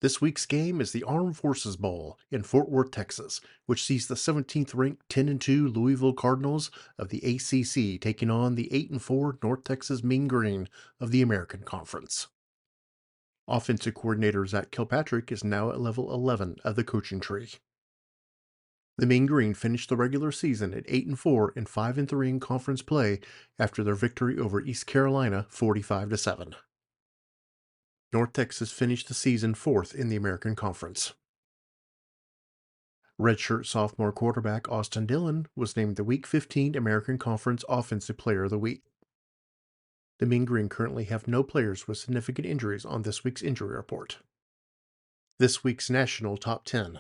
This week's game is the Armed Forces Bowl in Fort Worth, Texas, which sees the 17th ranked 10-2 Louisville Cardinals of the ACC taking on the 8-4 North Texas Mean Green of the American Conference. Offensive coordinator Zach Kilpatrick is now at level 11 of the coaching tree. The Mean Green finished the regular season at 8-4 and 5-3 in conference play after their victory over East Carolina 45-7. North Texas finished the season 4th in the American Conference. Redshirt sophomore quarterback Austin Dillon was named the Week 15 American Conference Offensive Player of the Week. The Mean Green currently have no players with significant injuries on this week's injury report. This week's National Top 10.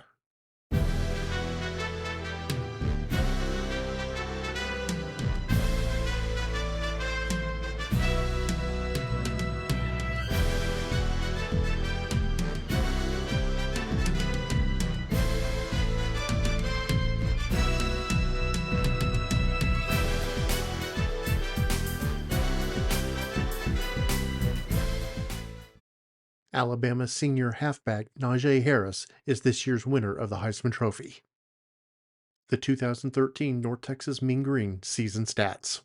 Alabama senior halfback Najee Harris is this year's winner of the Heisman Trophy. The 2013 North Texas Mean Green season stats.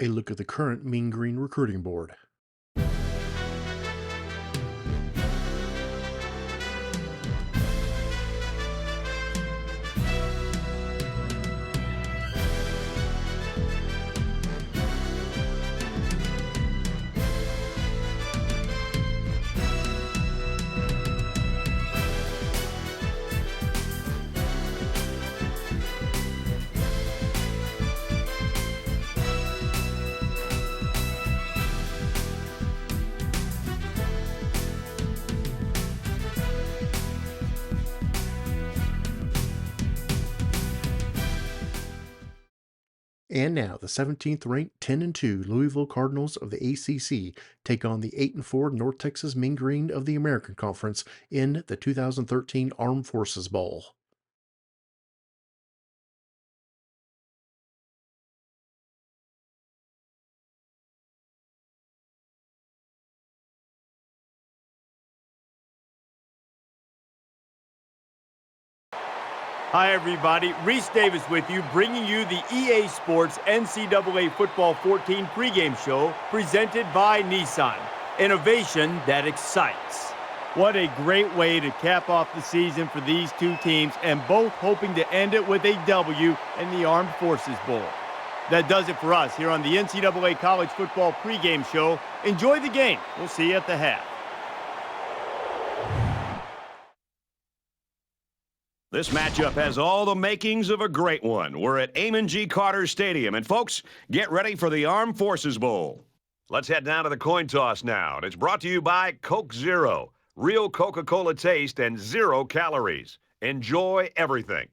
a look at the current Mean Green recruiting board. And now, the 17th ranked 10-2 Louisville Cardinals of the ACC take on the 8-4 North Texas Mean Green of the American Conference in the 2013 Armed Forces Bowl. Hi, everybody. Reese Davis with you, bringing you the EA Sports NCAA Football 14 pregame show presented by Nissan. Innovation that excites. What a great way to cap off the season for these two teams, and both hoping to end it with a W in the Armed Forces Bowl. That does it for us here on the NCAA College Football pregame show. Enjoy the game. We'll see you at the half. This matchup has all the makings of a great one. We're at Amon G. Carter Stadium. And, folks, get ready for the Armed Forces Bowl. Let's head down to the coin toss now. And it's brought to you by Coke Zero. Real Coca-Cola taste and 0 calories. Enjoy everything.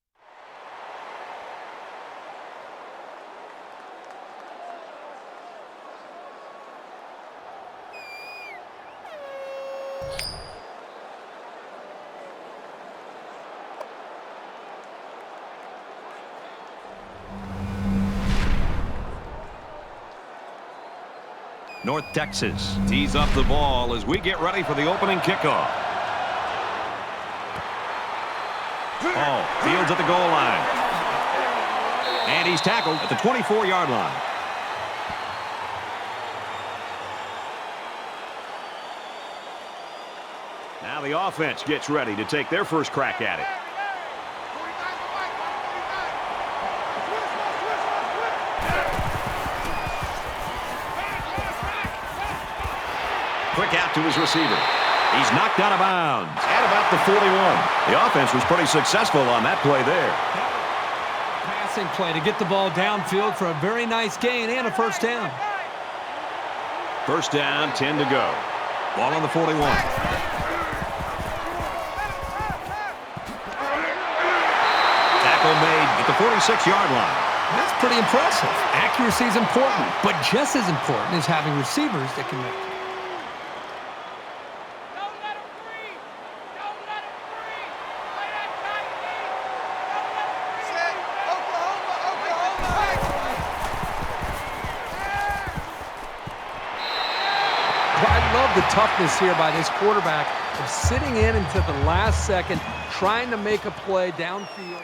North Texas tees up the ball as we get ready for the opening kickoff. Oh, Fields at the goal line. And he's tackled at the 24-yard line. Now the offense gets ready to take their first crack at it. Quick out to his receiver. He's knocked out of bounds at about the 41. The offense was pretty successful on that play there. Passing play to get the ball downfield for a very nice gain and a first down. First down, 10 to go. Ball on the 41. Tackle made at the 46-yard line. That's pretty impressive. Accuracy is important, but just as important is having receivers that can make it. The toughness here by this quarterback of sitting in until the last second, trying to make a play downfield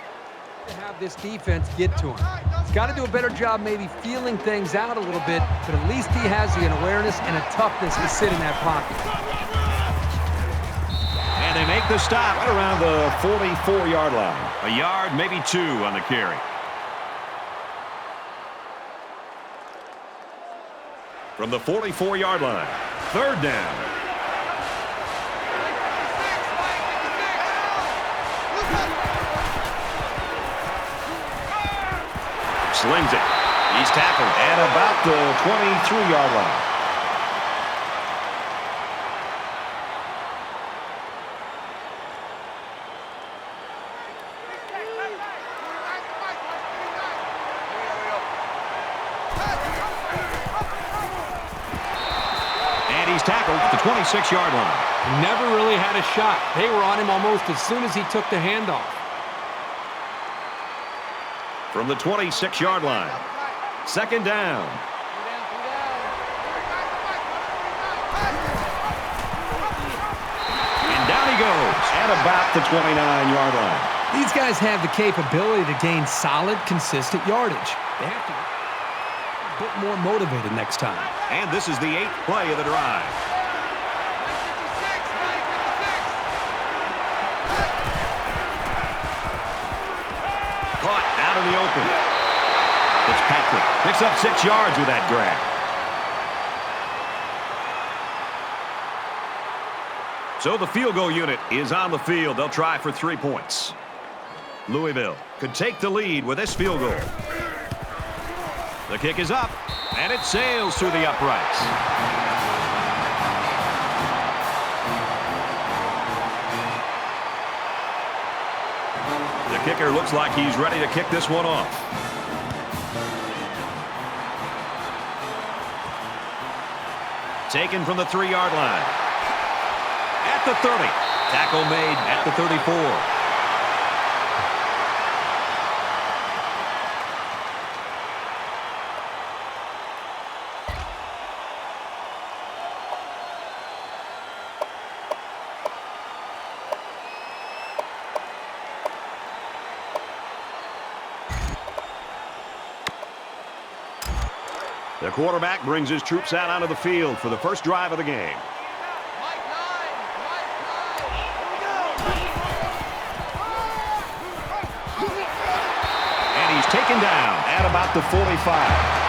to have this defense get to him. He's got to do a better job maybe feeling things out a little bit, but at least he has the awareness and a toughness to sit in that pocket. And they make the stop right around the 44-yard line. A yard, maybe 2 on the carry. From the 44-yard line. Third down. Slings it. He's tackled at about the 23-yard line. Tackled at the 26-yard line. Never really had a shot. They were on him almost as soon as he took the handoff. From the 26-yard line. Second down. And down he goes at about the 29-yard line. These guys have the capability to gain solid, consistent yardage. They have to. bit more motivated next time. And this is the 8th play of the drive. Caught out in the open. Kilpatrick picks up 6 yards with that grab. So the field goal unit is on the field. They'll try for 3 points. Louisville could take the lead with this field goal. The kick is up, and it sails through the uprights. The kicker looks like he's ready to kick this one off. Taken from the 3-yard line. At the 30. Tackle made at the 34. The quarterback brings his troops out onto the field for the first drive of the game. And he's taken down at about the 45.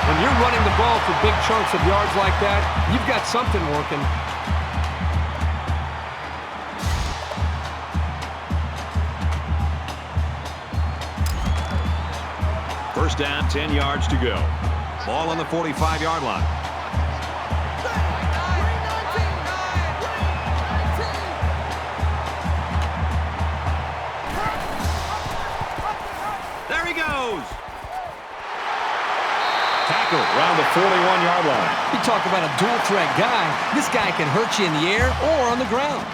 When you're running the ball for big chunks of yards like that, you've got something working. First down, 10 yards to go. Ball on the 45-yard line. There he goes. Tackle around the 41-yard line. You talk about a dual-threat guy. This guy can hurt you in the air or on the ground.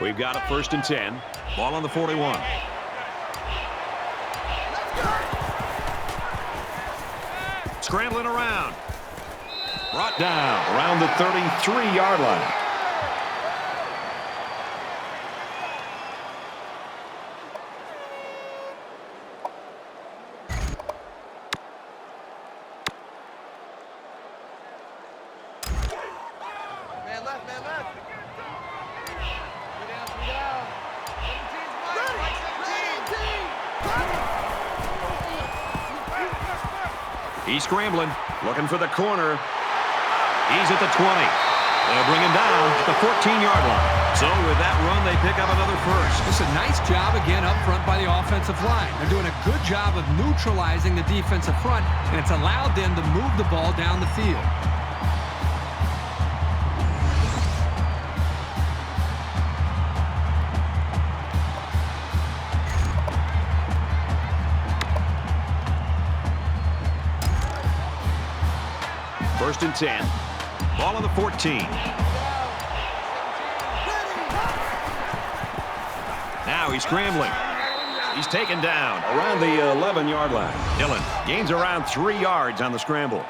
We've got a 1st and 10. Ball on the 41. Scrambling around. Brought down around the 33-yard line. Man left, man left. He's scrambling, looking for the corner. He's at the 20. They'll bring him down at the 14-yard line. So with that run, they pick up another first. It's a nice job again up front by the offensive line. They're doing a good job of neutralizing the defensive front, and it's allowed them to move the ball down the field. First and 10. Ball on the 14. Now he's scrambling. He's taken down around the 11-yard line. Dillon gains around 3 yards on the scramble.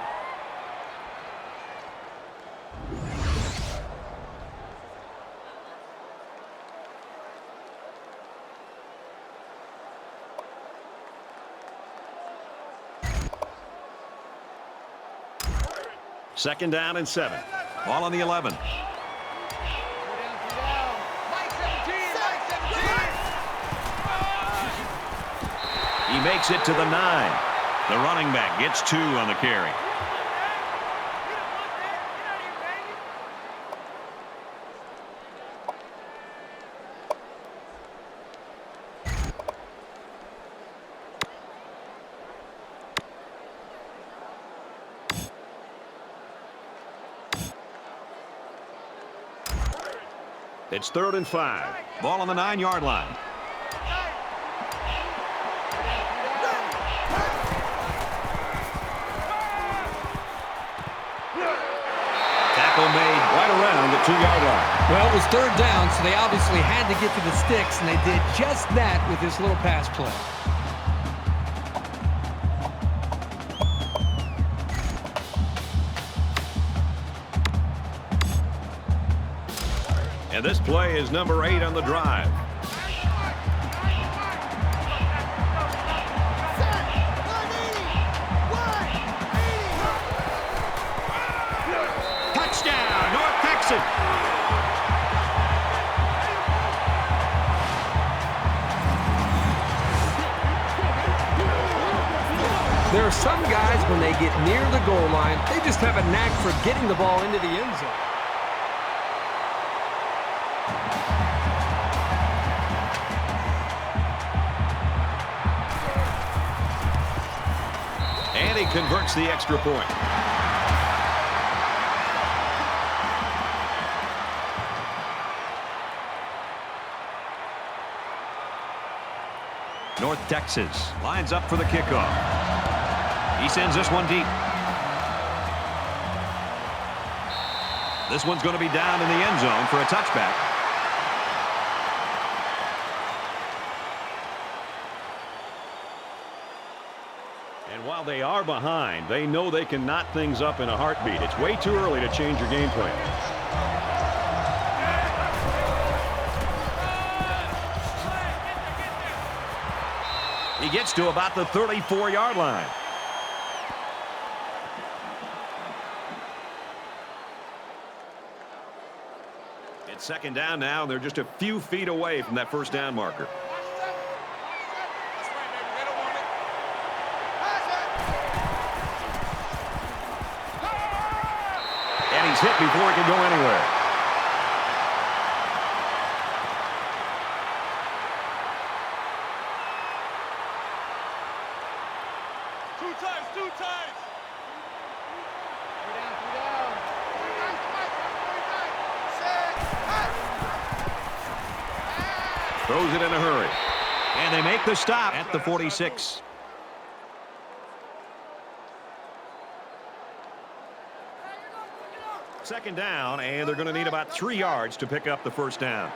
Second down and 7. Ball on the 11. He makes it to the 9. The running back gets 2 on the carry. It's 3rd and 5. Ball on the 9-yard line. Tackle made right around the 32-yard line. Well, it was third down, so they obviously had to get to the sticks, and they did just that with this little pass play. And this play is number 8 on the drive. Touchdown, North Texas. There are some guys, when they get near the goal line, they just have a knack for getting the ball into the end zone. And he converts the extra point. North Texas lines up for the kickoff. He sends this one deep. This one's going to be down in the end zone for a touchback. And while they are behind, they know they can knot things up in a heartbeat. It's way too early to change your game plan. He gets to about the 34-yard line. It's second down now. They're just a few feet away from that first down marker. And he's hit before he can go anywhere. Two times. Throws it in a hurry. And they make the stop at the 46. Second down, and they're going to need about 3 yards to pick up the first down.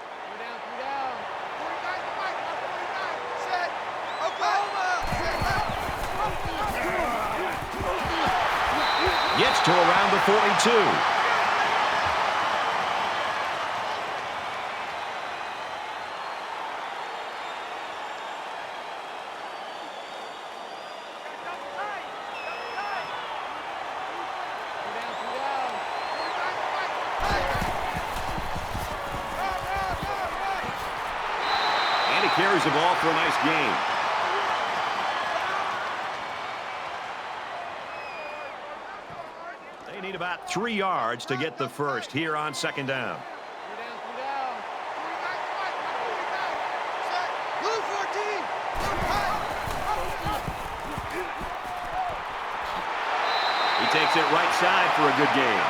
Gets to around the 42. And he carries the ball for a nice gain. They need about 3 yards to get the first here on second down. He takes it right side for a good gain.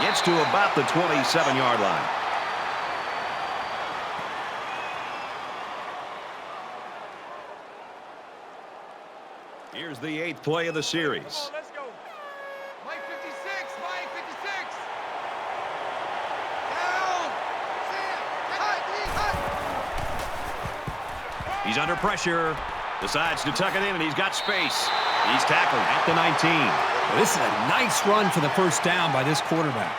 Gets to about the 27-yard line. Here's the 8th play of the series. Let's go. Mike 56. Mike 56. Down. He's under pressure. Decides to tuck it in, and he's got space. He's tackled at the 19. Well, this is a nice run for the first down by this quarterback.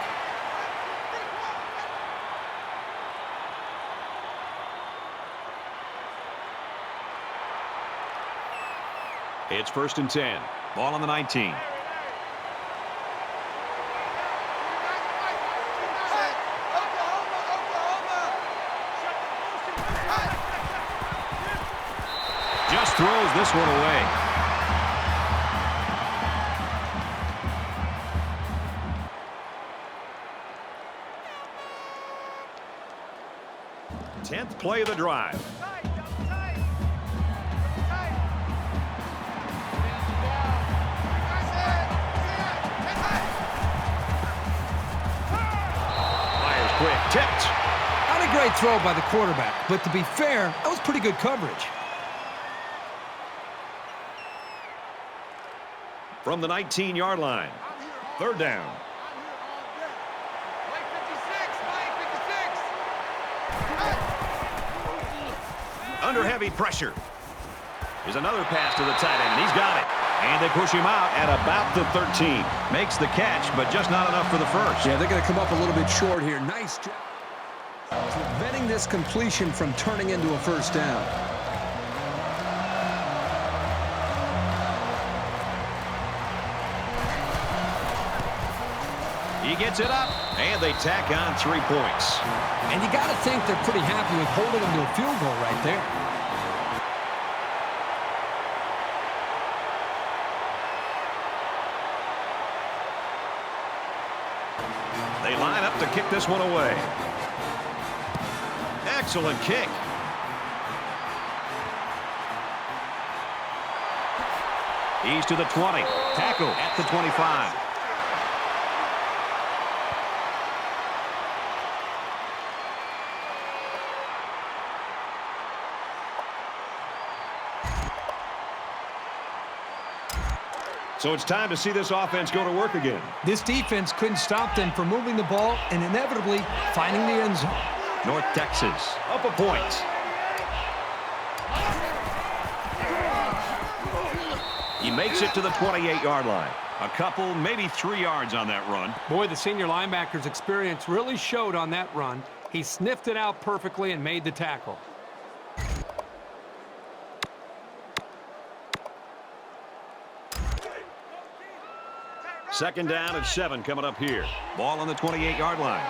It's 1st and 10. Ball on the 19. Just throws this one away. Tenth play of the drive. Tipped. Not a great throw by the quarterback, but to be fair, that was pretty good coverage. From the 19-yard line. Third down. Mike 56, Mike 56. Under heavy pressure. Here's another pass to the tight end, and he's got it. And they push him out at about the 13. Makes the catch, but just not enough for the first. Yeah, they're going to come up a little bit short here. Nice job preventing this completion from turning into a first down. He gets it up, and they tack on 3 points. And you got to think they're pretty happy with holding them to a field goal right there. They line up to kick this one away. Excellent kick. He's to the 20. Tackle at the 25. So it's time to see this offense go to work again. This defense couldn't stop them from moving the ball and inevitably finding the end zone. North Texas up a point. He makes it to the 28-yard line. A couple, maybe 3 yards on that run. Boy, the senior linebacker's experience really showed on that run. He sniffed it out perfectly and made the tackle. Second down and 7 coming up here. Ball on the 28-yard line.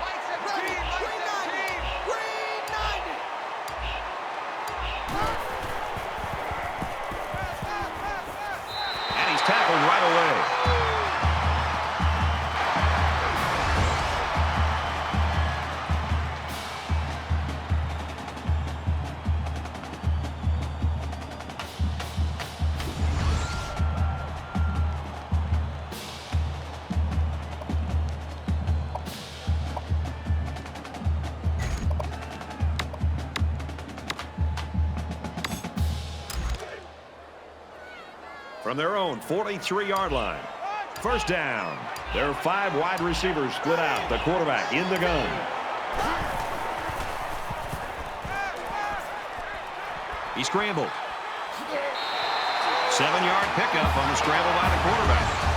Mike 17, Mike 17. And he's tackled right away. From their own 43-yard line. First down. There are 5 wide receivers split out. The quarterback in the gun. He scrambled. 7-yard pickup on the scramble by the quarterback.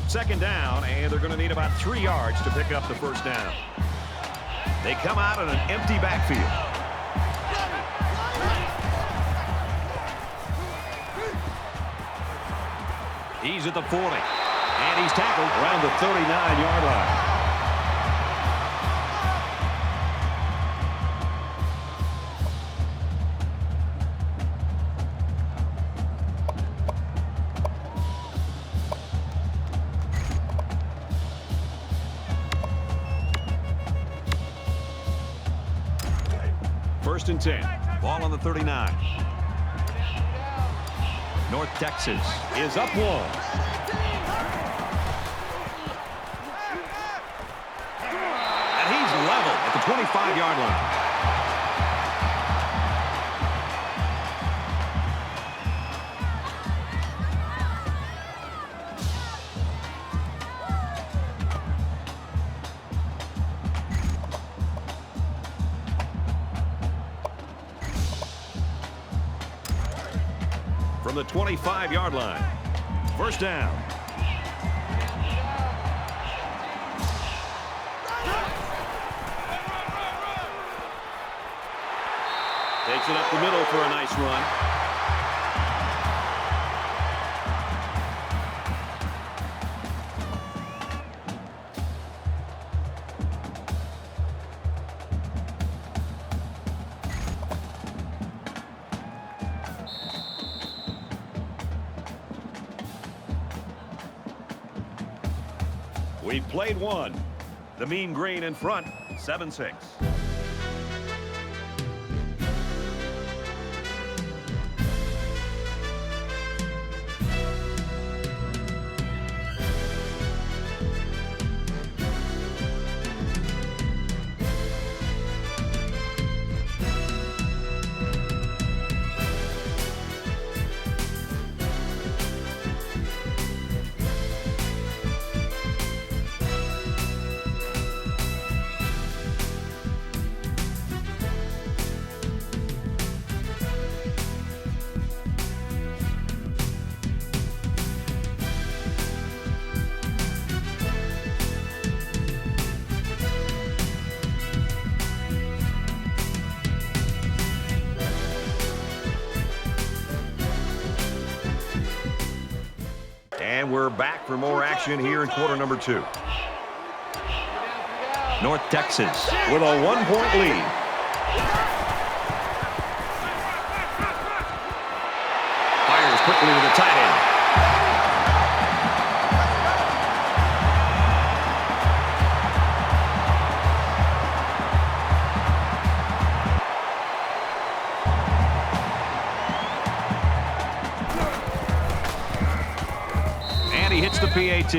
Second down, and they're going to need about 3 yards to pick up the first down. They come out in an empty backfield. He's at the 40, and he's tackled around the 39-yard line. First and 10. Ball on the 39. North Texas is up 1. And he's level at the 25-yard line. From the 25-yard line. First down. Takes it up the middle for a nice run. We've played one. The Mean Green in front, 7-6. And we're back for more action here in quarter number 2. North Texas with a 1-point lead. Fires quickly to the tight end. He hits the PAT.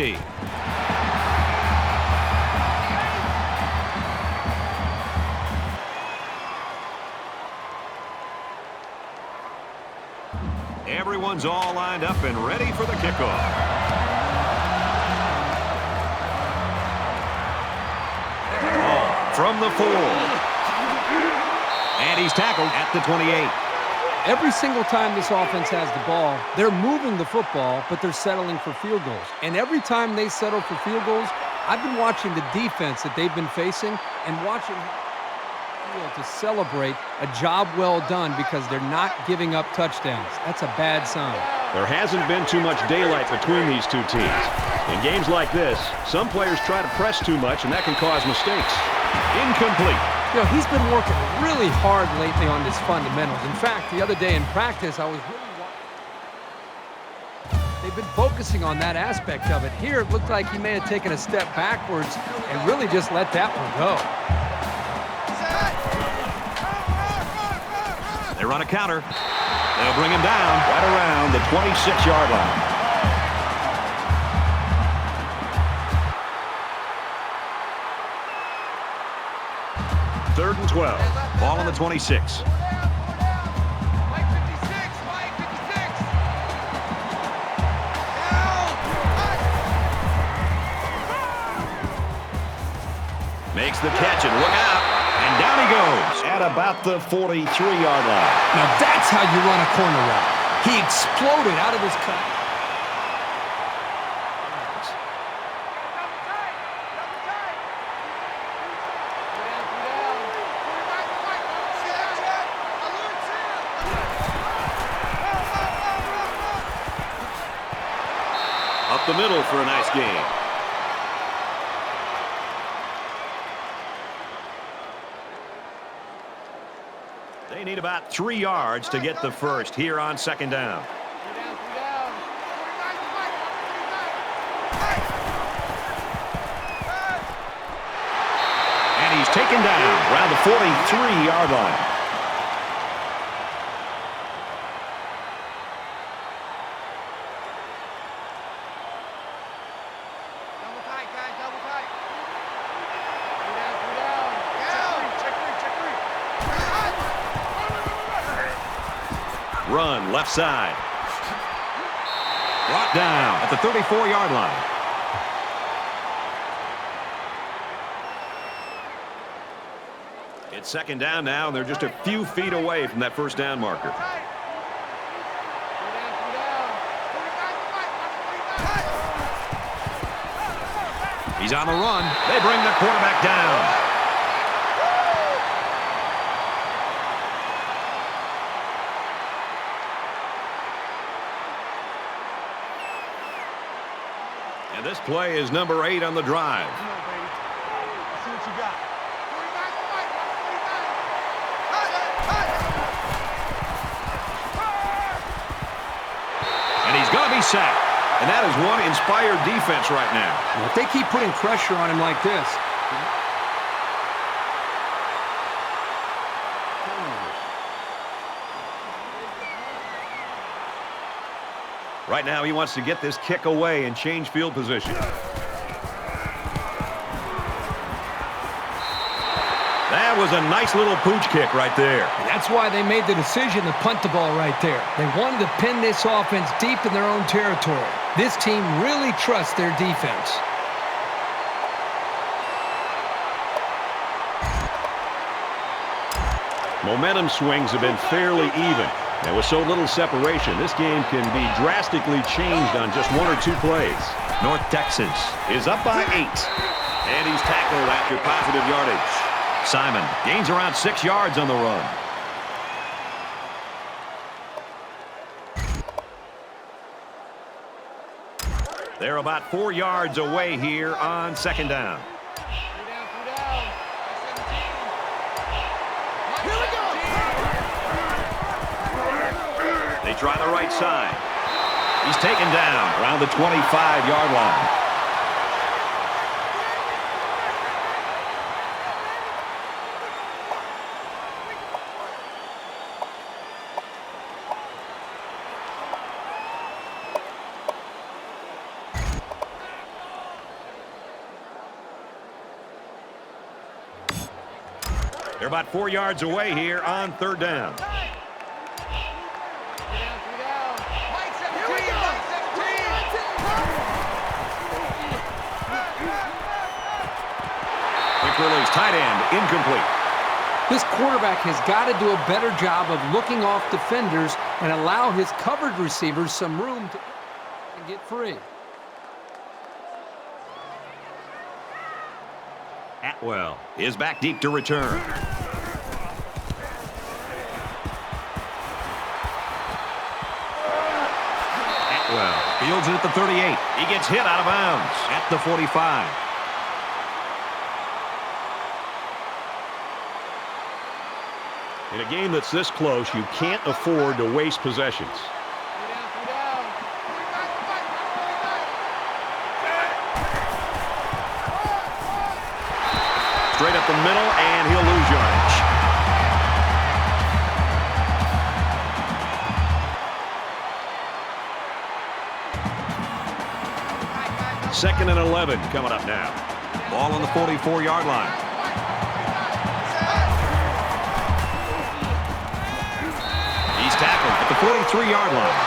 Everyone's all lined up and ready for the kickoff. Ball from the 4. And he's tackled at the 28. Every single time this offense has the ball, they're moving the football, but they're settling for field goals. And every time they settle for field goals, I've been watching the defense that they've been facing and watching to celebrate a job well done because they're not giving up touchdowns. That's a bad sign. There hasn't been too much daylight between these two teams. In games like this, some players try to press too much, and that can cause mistakes. Incomplete. You know, he's been working really hard lately on his fundamentals. In fact, the other day in practice, I was really watching. They've been focusing on that aspect of it. Here, it looked like he may have taken a step backwards and really just let that one go. They run a counter. They'll bring him down right around the 26-yard line. Third and 12. Ball on the 26. Makes the catch and look out. And down he goes at about the 43-yard line. Now that's how you run a corner route. He exploded out of his cut. Up the middle for a nice game. They need about 3 yards to get the first here on second down. And he's taken down around the 43-yard line. Run left side. Brought down at the 34-yard line. It's second down now, and they're just a few feet away from that first down marker. He's on the run. They bring the quarterback down. And this play is number 8 on the drive. Come on, baby. Let's see what you got. And he's going to be sacked. And that is one inspired defense right now. If they keep putting pressure on him like this. Right now, he wants to get this kick away and change field position. That was a nice little pooch kick right there. That's why they made the decision to punt the ball right there. They wanted to pin this offense deep in their own territory. This team really trusts their defense. Momentum swings have been fairly even. There was so little separation, this game can be drastically changed on just one or two plays. North Texas Is up by 8. And he's tackled after positive yardage. Simon gains around 6 yards on the run. They're about 4 yards away here on second down. They try the right side. He's taken down around the 25-yard line. They're about 4 yards away here on third down. Quick release, tight end, incomplete. This quarterback has got to do a better job of looking off defenders and allow his covered receivers some room to get free. Atwell is back deep to return. Atwell fields it at the 38. He gets hit out of bounds at the 45. In a game that's this close, you can't afford to waste possessions. Straight up the middle, and he'll lose yardage. Second and 11 coming up now. Ball on the 44-yard line. He's tackled at the 43-yard line.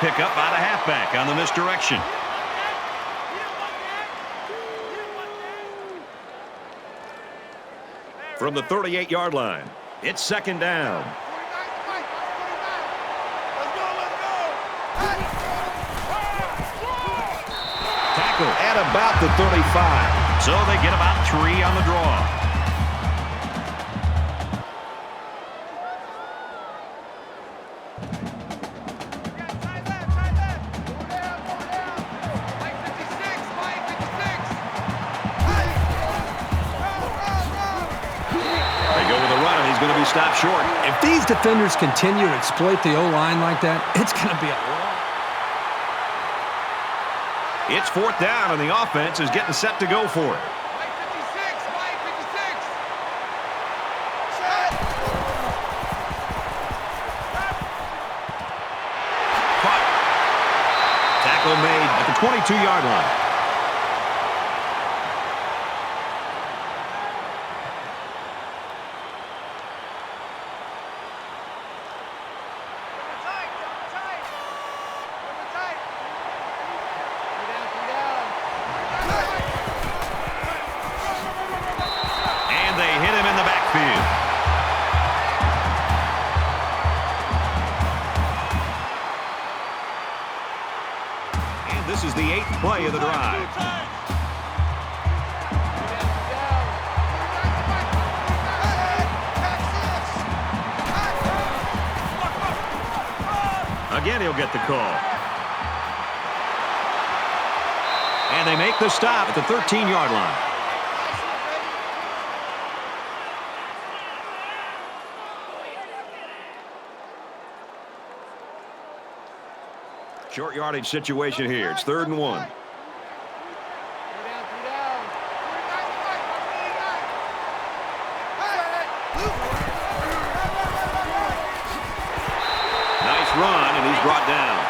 Pickup by the halfback on the misdirection. From the 38-yard line, it's second down. Tackle at about the 35. So they get about 3 on the draw. Stop short. If these defenders continue to exploit the O-line like that, it's going to be a long. It's fourth down, and the offense is getting set to go for it. Caught. Tackle made at the 22-yard line. This is the 8th play of the drive. Again, he'll get the call. And they make the stop at the 13-yard line. Short yardage situation here. It's 3rd and 1. Nice run, and he's brought down.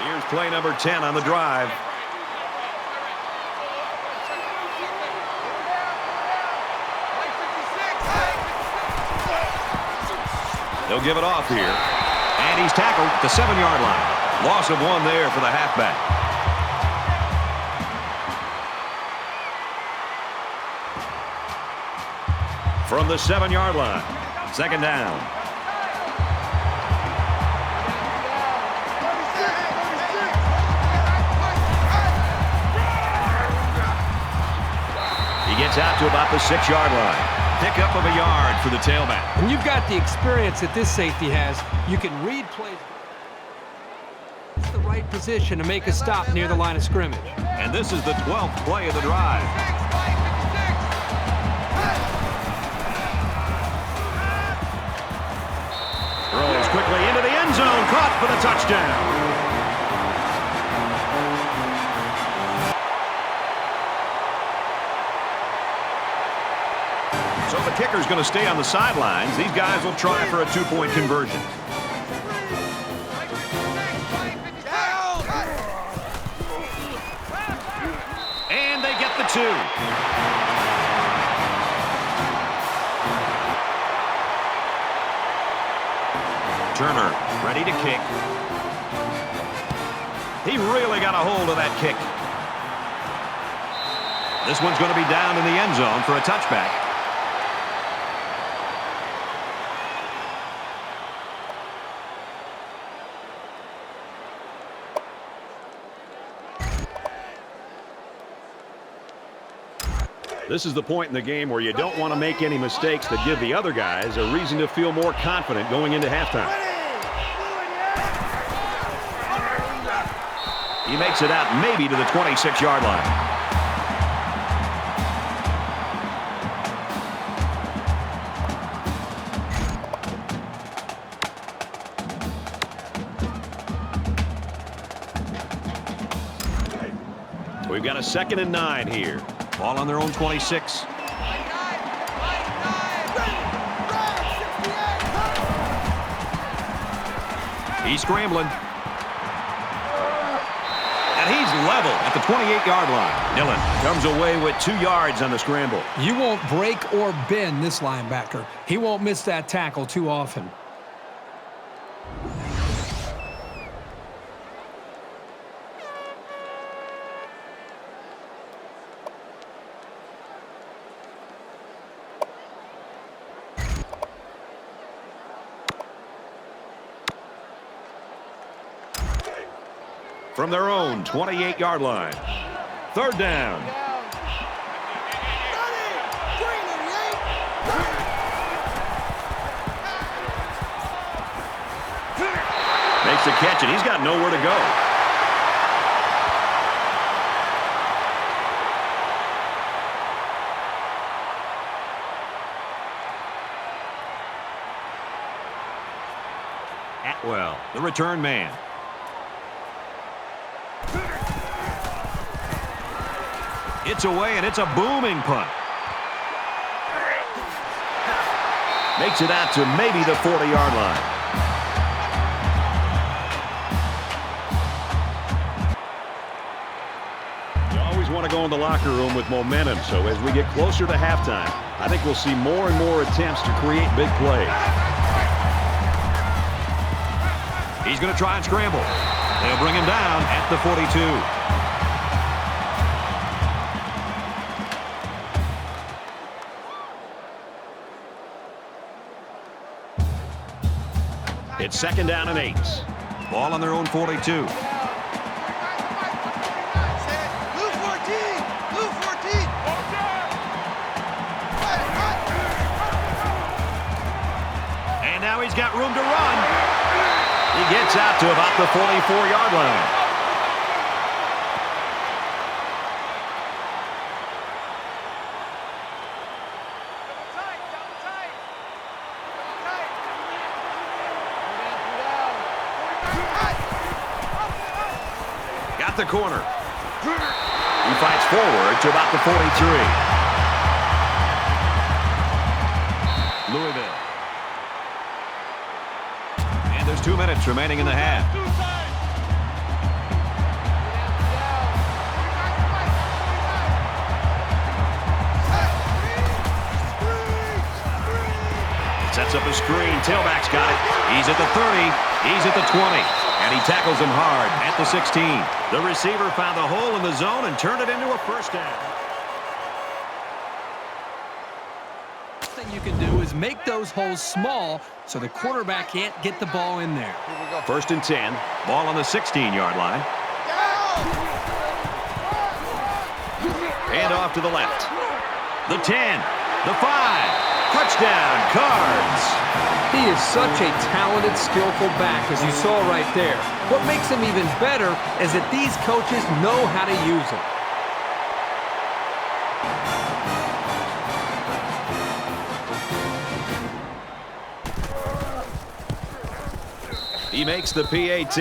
Here's play number 10 on the drive. They'll give it off here. And he's tackled at the 7-yard line. Loss of 1 there for the halfback. From the 7-yard line. 2nd down. He gets out to about the 6-yard line. Pickup of a yard for the tailback. When you've got the experience that this safety has, you can read plays. It's the right position to make a stop near the line of scrimmage. And this is the 12th play of the drive. Throws quickly into the end zone, caught for the touchdown. So the kicker's going to stay on the sidelines. These guys will try for a 2-point conversion. And they get the 2. Turner ready to kick. He really got a hold of that kick. This one's going to be down in the end zone for a touchback. This is the point in the game where you don't want to make any mistakes that give the other guys a reason to feel more confident going into halftime. He makes it out maybe to the 26-yard line. We've got a 2nd and 9 here. Ball on their own 26. He's scrambling. And he's level at the 28-yard line. Dillon comes away with 2 yards on the scramble. You won't break or bend this linebacker. He won't miss that tackle too often. From their own 28-yard line. 3rd down. Makes the catch, and he's got nowhere to go. Atwell, the return man. It's away, and it's a booming punt. Makes it out to maybe the 40-yard line. You always want to go in the locker room with momentum, so as we get closer to halftime, I think we'll see more and more attempts to create big plays. He's going to try and scramble. They'll bring him down at the 42. It's 2nd down and 8. Ball on their own 42. Blue 14! Blue 14! And now he's got room to run. He gets out to about the 44-yard line. Got the corner. He fights forward to about the 43. Louisville. And there's 2 minutes remaining in the half. Sets up a screen. Tailback's got it. He's at the 30. He's at the 20. And he tackles him hard at the 16. The receiver found the hole in the zone and turned it into a first down. First thing you can do is make those holes small so the quarterback can't get the ball in there. First and 10. Ball on the 16-yard line. And off to the left. The 10. The 5. Touchdown, Cards. He is such a talented, skillful back, as you saw right there. What makes him even better is that these coaches know how to use him. He makes the PAT.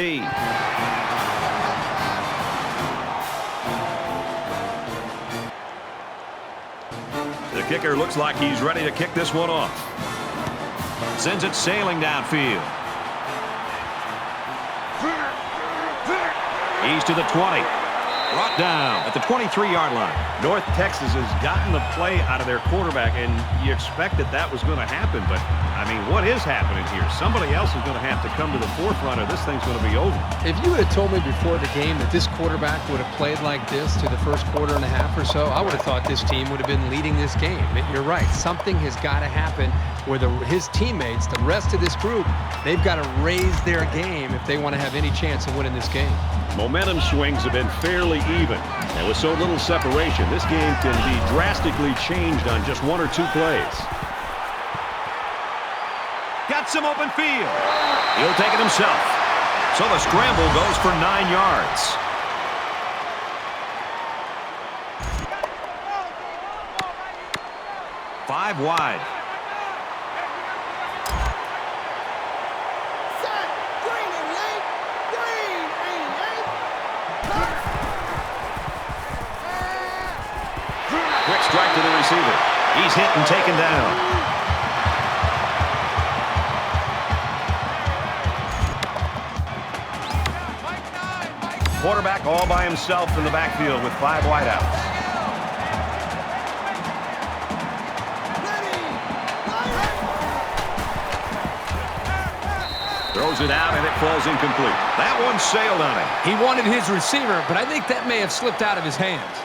The kicker looks like he's ready to kick this one off. Sends it sailing downfield. He's to the 20. Brought down at the 23-yard line. North Texas has gotten the play out of their quarterback, and you expect that was going to happen. But, I mean, what is happening here? Somebody else is going to have to come to the forefront, or this thing's going to be over. If you would have told me before the game that this quarterback would have played like this to the first quarter and a half or so, I would have thought this team would have been leading this game. You're right. Something has got to happen where his teammates, the rest of this group, they've got to raise their game if they want to have any chance of winning this game. Momentum swings have been fairly even. And with so little separation, this game can be drastically changed on just 1 or 2 plays. Got some open field. He'll take it himself. So the scramble goes for 9 yards. Five wide. Quick strike to the receiver. He's hit and taken down. Quarterback all by himself in the backfield with 5 wideouts. Throws it out and it falls incomplete. That one sailed on him. He wanted his receiver, but I think that may have slipped out of his hands.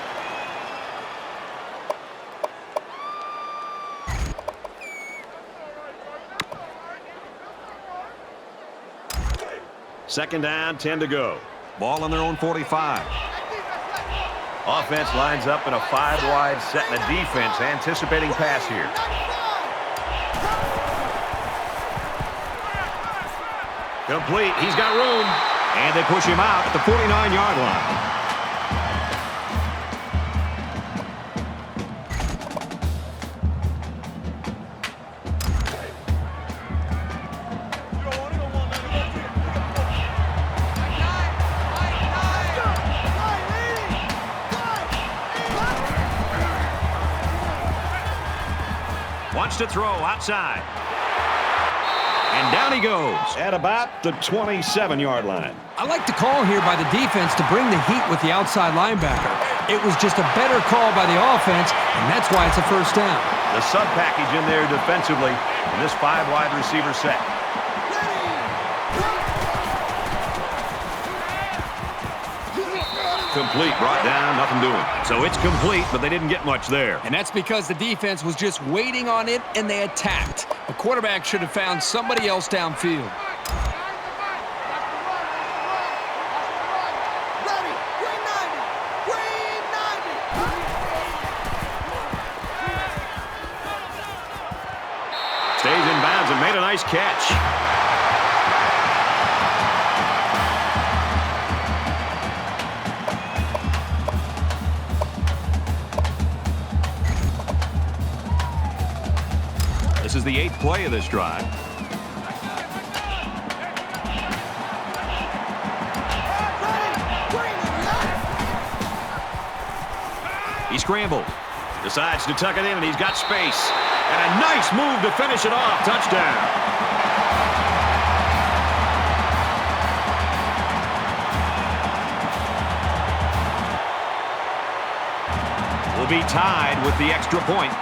Second down, 10 to go. Ball on their own 45. Offense lines up in a 5-wide set, and the defense anticipating pass here. Complete. He's got room. And they push him out at the 49-yard line. Wants to throw outside. And down he goes at about the 27-yard line. I like the call here by the defense to bring the heat with the outside linebacker. It was just a better call by the offense, and that's why it's a first down. The sub package in there defensively in this 5-wide receiver set. Complete, brought down, nothing doing. So it's complete, but they didn't get much there. And that's because the defense was just waiting on it, and they attacked. The quarterback should have found somebody else downfield. Stays in bounds and made a nice catch. This is the 8th play of this drive. He scrambles, decides to tuck it in, and he's got space. And a nice move to finish it off. Touchdown. Will be tied with the extra point.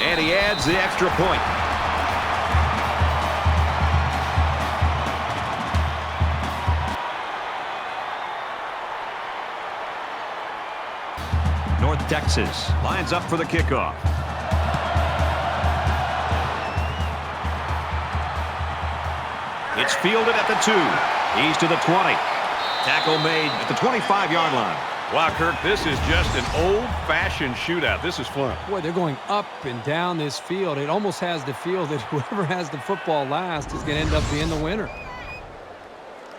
And he adds the extra point. North Texas lines up for the kickoff. It's fielded at the 2. He's to the 20. Tackle made at the 25-yard line. Wow, Kirk, this is just an old-fashioned shootout. This is fun. Boy, they're going up and down this field. It almost has the feel that whoever has the football last is going to end up being the winner.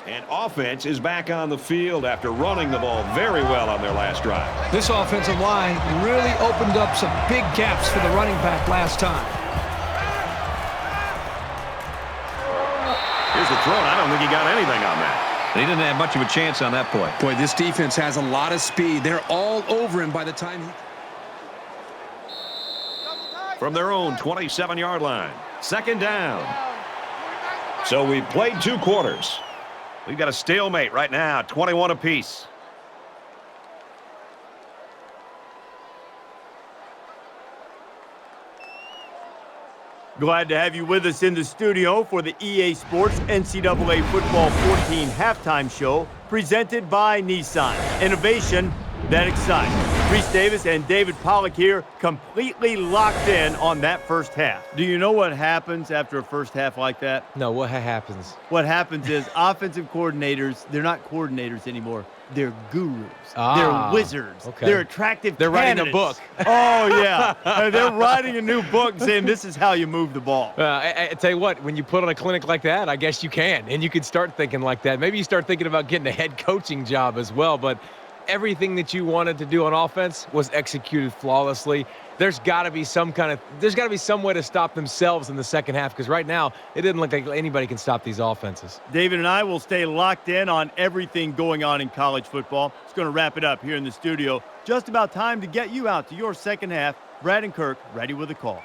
And offense is back on the field after running the ball very well on their last drive. This offensive line really opened up some big gaps for the running back last time. Here's the throw, and I don't think he got anything on that. He didn't have much of a chance on that play. Boy, this defense has a lot of speed. They're all over him by the time he... From their own 27-yard line. 2nd down. So we've played 2 quarters. We've got a stalemate right now, 21 apiece. Glad to have you with us in the studio for the EA Sports NCAA Football 14 halftime show presented by Nissan. Innovation that excites. Reese Davis and David Pollack here, completely locked in on that first half. Do you know what happens after a first half like that? No, what happens? What happens is offensive coordinators, they're not coordinators anymore. They're gurus. Ah, they're wizards. okay. They're attractive They're writing a candidates. book. Oh, yeah. They're writing a new book saying this is how you move the ball. I tell you what, when you put on a clinic like that, I guess you can. And you can start thinking like that. Maybe you start thinking about getting a head coaching job as well. But everything that you wanted to do on offense was executed flawlessly. There's got to be some way to stop themselves in the second half, because right now it didn't look like anybody can stop these offenses. David and I will stay locked in on everything going on in college football. It's going to wrap it up here in the studio. Just about time to get you out to your second half. Brad and Kirk ready with a call.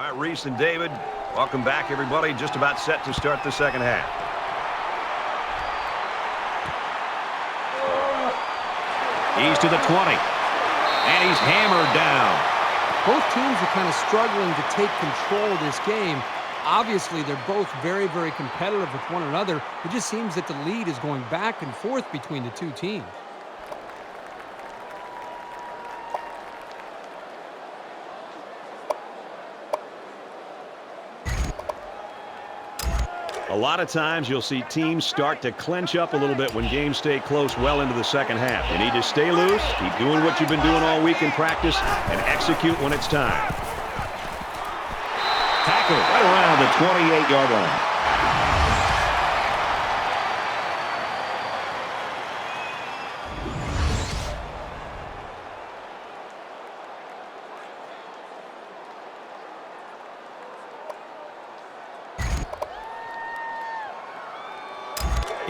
right, Reese and David, welcome back, everybody. Just about set to start the second half. He's to the 20, and he's hammered down. Both teams are kind of struggling to take control of this game. Obviously, they're both very, very competitive with one another. It just seems that the lead is going back and forth between the two teams. A lot of times you'll see teams start to clench up a little bit when games stay close well into the second half. You need to stay loose, keep doing what you've been doing all week in practice, and execute when it's time. Tackle right around the 28-yard line.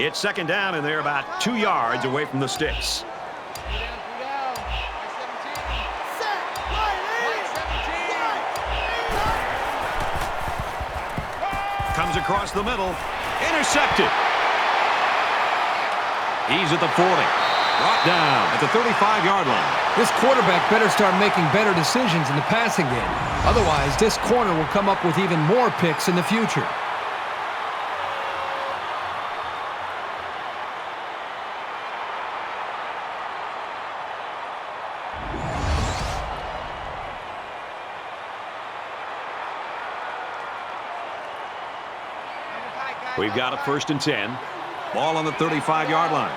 It's second down, and they're about 2 yards away from the sticks. Comes across the middle. Intercepted. He's at the 40. Brought down at the 35-yard line. This quarterback better start making better decisions in the passing game. Otherwise, this corner will come up with even more picks in the future. We've got a 1st and 10. Ball on the 35-yard line.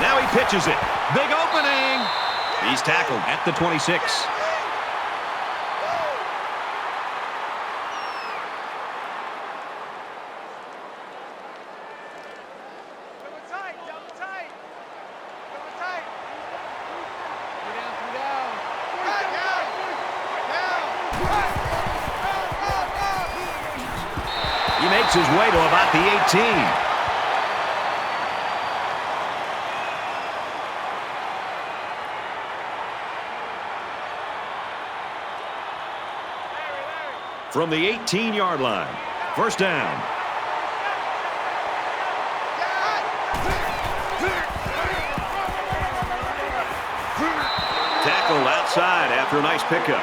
Now he pitches it. Big opening. He's tackled at the 26. He makes his way to about the 18. From the 18-yard line, 1st down. Tackled outside after a nice pickup.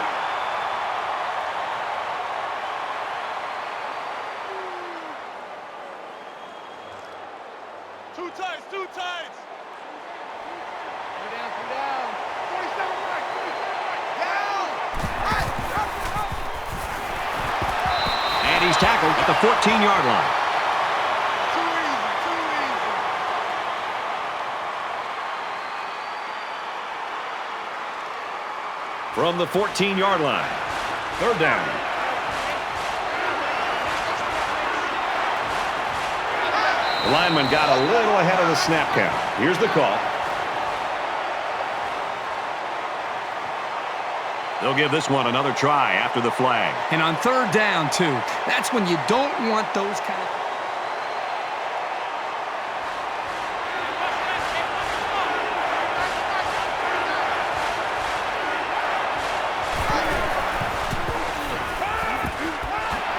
Two tights. Down. 47 right. And he's tackled at the 14-yard line. Too easy. From the 14-yard line, 3rd down. The lineman got a little ahead of the snap count. Here's the call. They'll give this one another try after the flag. And on 3rd down, too. That's when you don't want those kind of...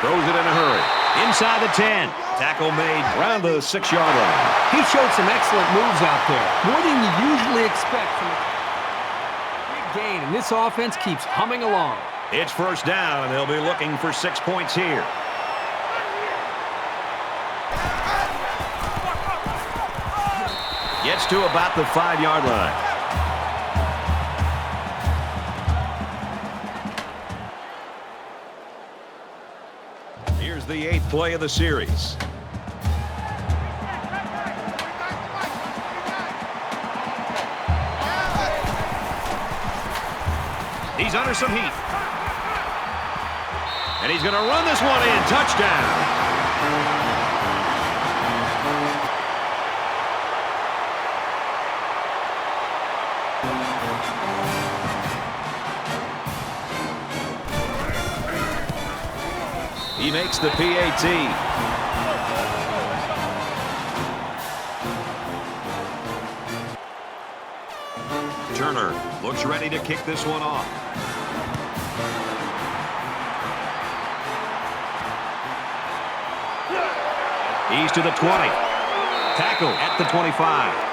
Throws it in a hurry. Inside the 10. Tackle made around the 6-yard line. He showed some excellent moves out there. More than you usually expect from a big gain, and this offense keeps humming along. It's 1st down, and they'll be looking for 6 points here. Gets to about the 5-yard line. Here's the 8th play of the series. He's under some heat. And he's going to run this one in. Touchdown. He makes the PAT. Turner looks ready to kick this one off. He's to the 20. Tackle at the 25.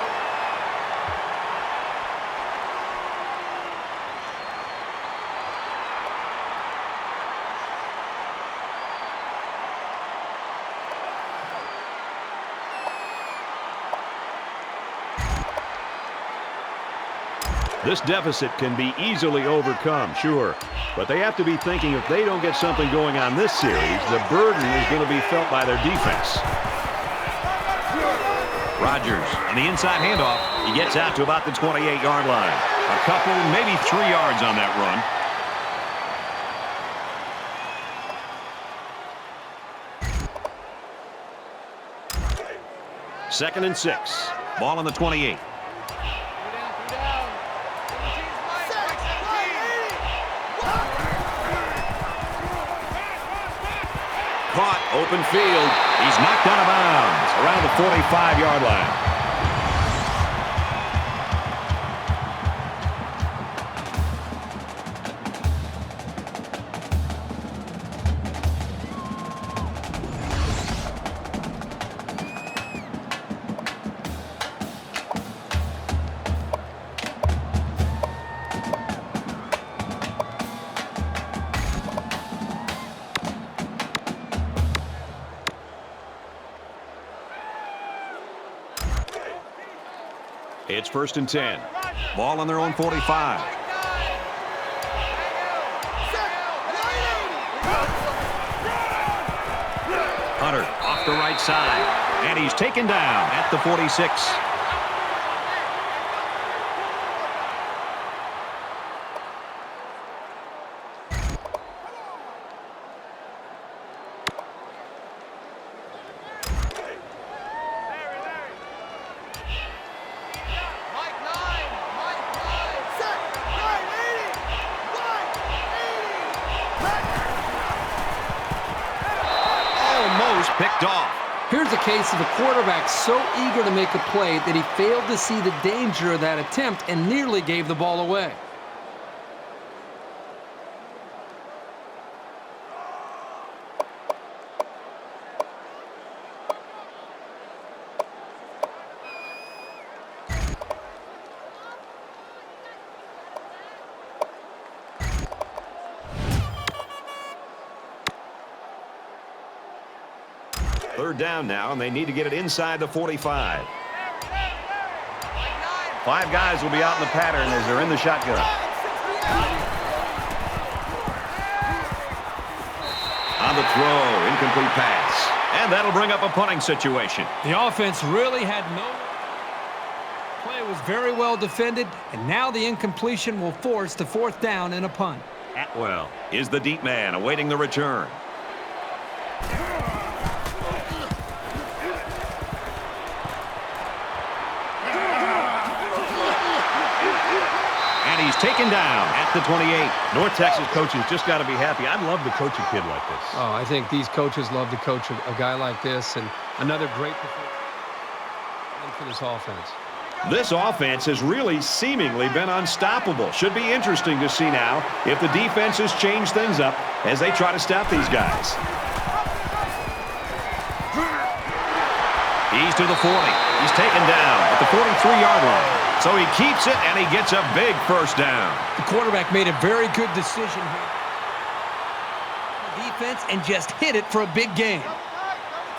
This deficit can be easily overcome, sure. But they have to be thinking if they don't get something going on this series, the burden is going to be felt by their defense. Rodgers on the inside handoff. He gets out to about the 28-yard line. A couple, maybe 3 yards on that run. Second and 6. Ball on the 28. Caught, open field. He's knocked out of bounds around the 45-yard line. It's first and 10. Ball on their own 45. Hunter off the right side. And he's taken down at the 46. Picked off. Here's a case of a quarterback so eager to make a play that he failed to see the danger of that attempt and nearly gave the ball away. Third down now, and they need to get it inside the 45. 5 guys will be out in the pattern as they're in the shotgun. On the throw, incomplete pass. And that'll bring up a punting situation. The offense really had no... Play was very well defended, and now the incompletion will force the 4th down and a punt. Atwell is the deep man awaiting the return. He's taken down at the 28. North Texas coaches just got to be happy. I'd love to coach a kid like this. Oh, I think these coaches love to coach a guy like this, and another great performance for this offense. This offense has really seemingly been unstoppable. Should be interesting to see now if the defenses change things up as they try to stop these guys. He's to the 40. He's taken down at the 43-yard line. So he keeps it, and he gets a big first down. The quarterback made a very good decision here. Defense and just hit it for a big gain.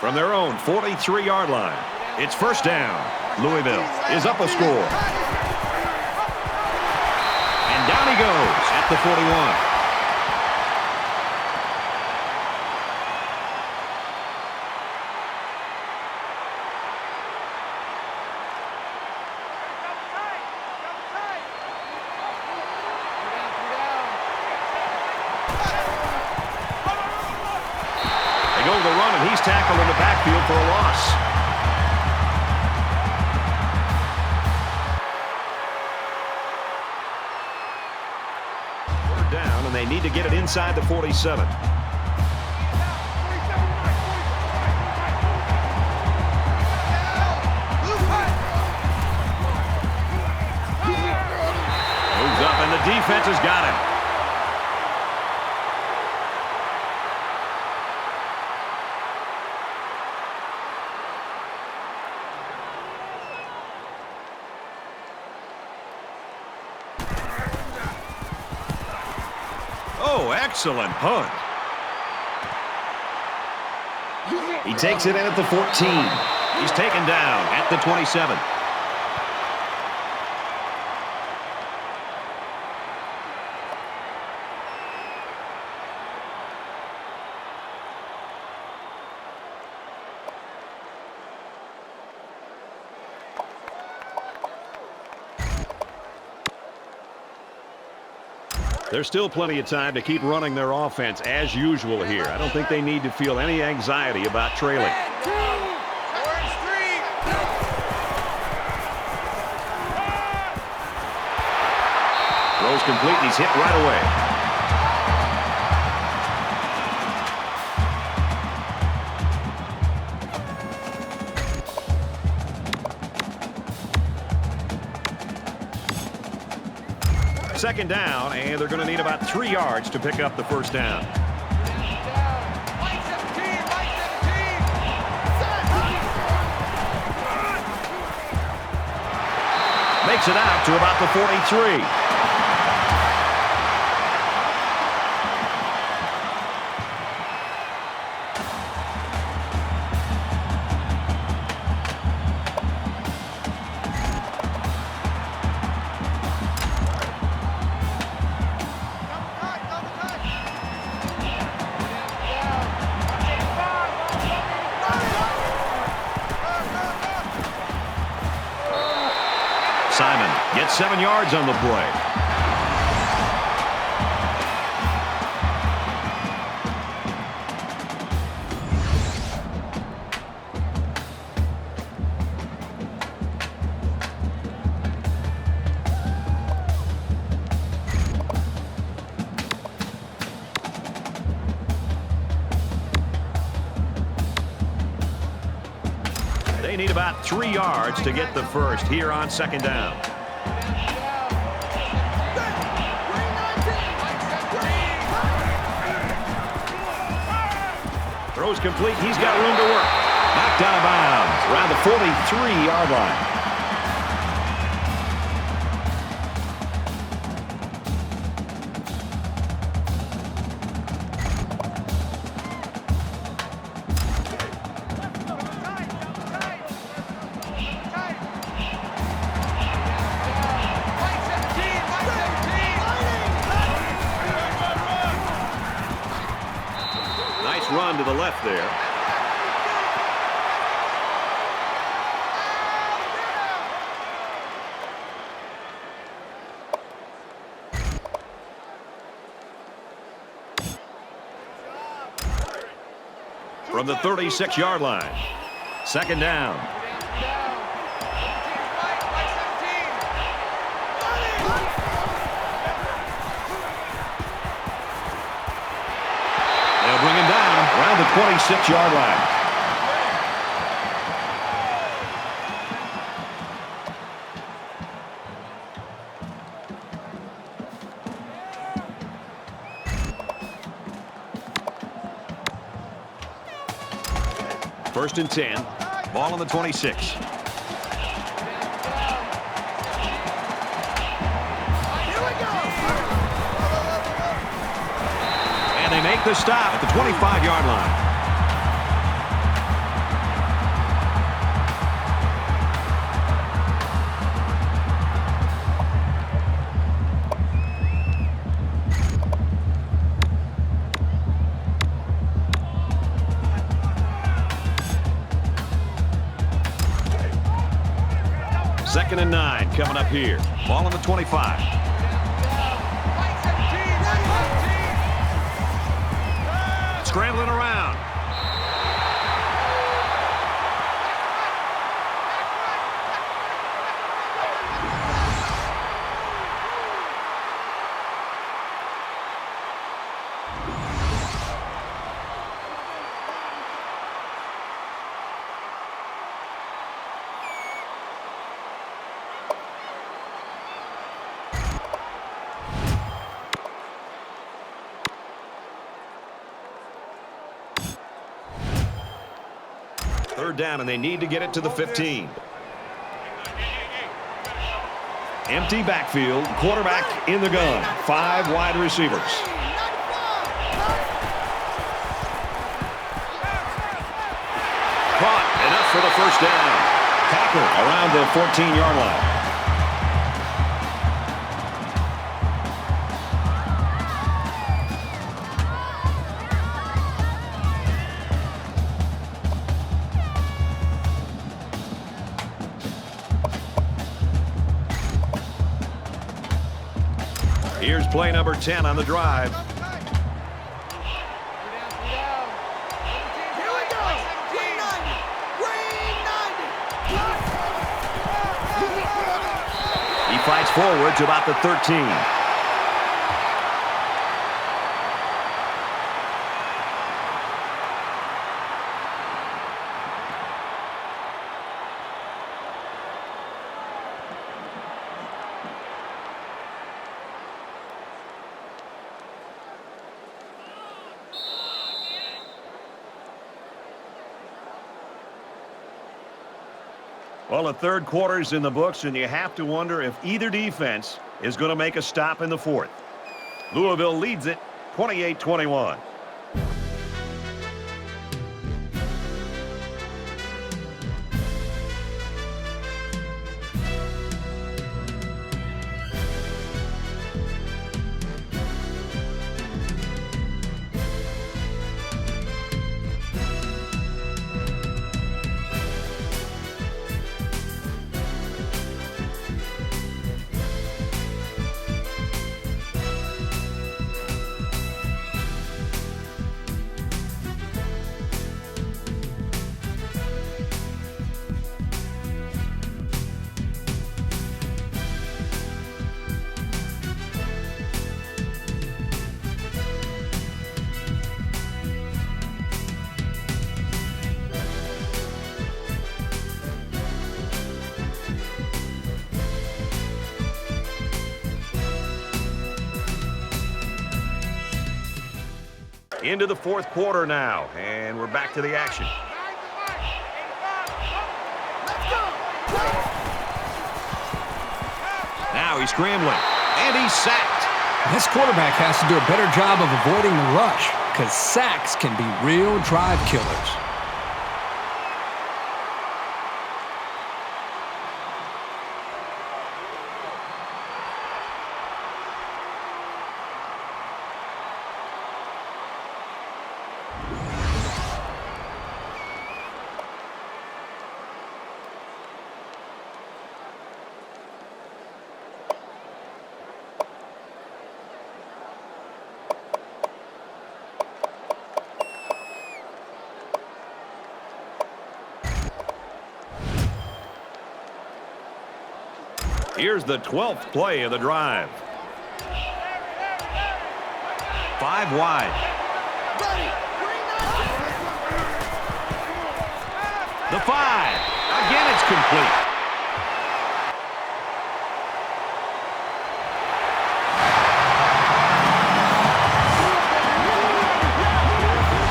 From their own 43-yard line, it's first down. Louisville is up a score. And down he goes at the 41. He's tackled in the backfield for a loss. Third down, and they need to get it inside the 47. defense has got him. Oh, excellent punt. He takes it in at the 14. He's taken down at the 27. There's still plenty of time to keep running their offense as usual here. I don't think they need to feel any anxiety about trailing. Throws complete, and he's hit right away. Second down, and they're going to need about 3 yards to pick up the first down. Makes it out to about the 43. Simon gets 7 yards on the play. They need about 3 yards to get the first here on second down. Throws complete. He's got room to work. Knocked out of bounds around the 43-yard line. Run to the left there. From the 36-yard line. Second down. They'll bring him down around the 26-yard line. First and 10. Ball on the 26. And they make the stop at the 25-yard line. Second and 9 coming up here. Ball on the 25. Scrambling around. third down, and they need to get it to the 15. Empty backfield, quarterback in the gun, 5 wide receivers. Caught, enough for the first down. Tackle around the 14-yard line. Here's play number 10 on the drive. He fights forward to about the 13. Well, the third quarter's in the books, and you have to wonder if either defense is going to make a stop in the fourth. Louisville leads it 28-21. Into the fourth quarter now, and we're back to the action. Now he's scrambling, and he's sacked. This quarterback has to do a better job of avoiding the rush, because sacks can be real drive killers. Here's the 12th play of the drive. 5 wide. The 5. Again, it's complete.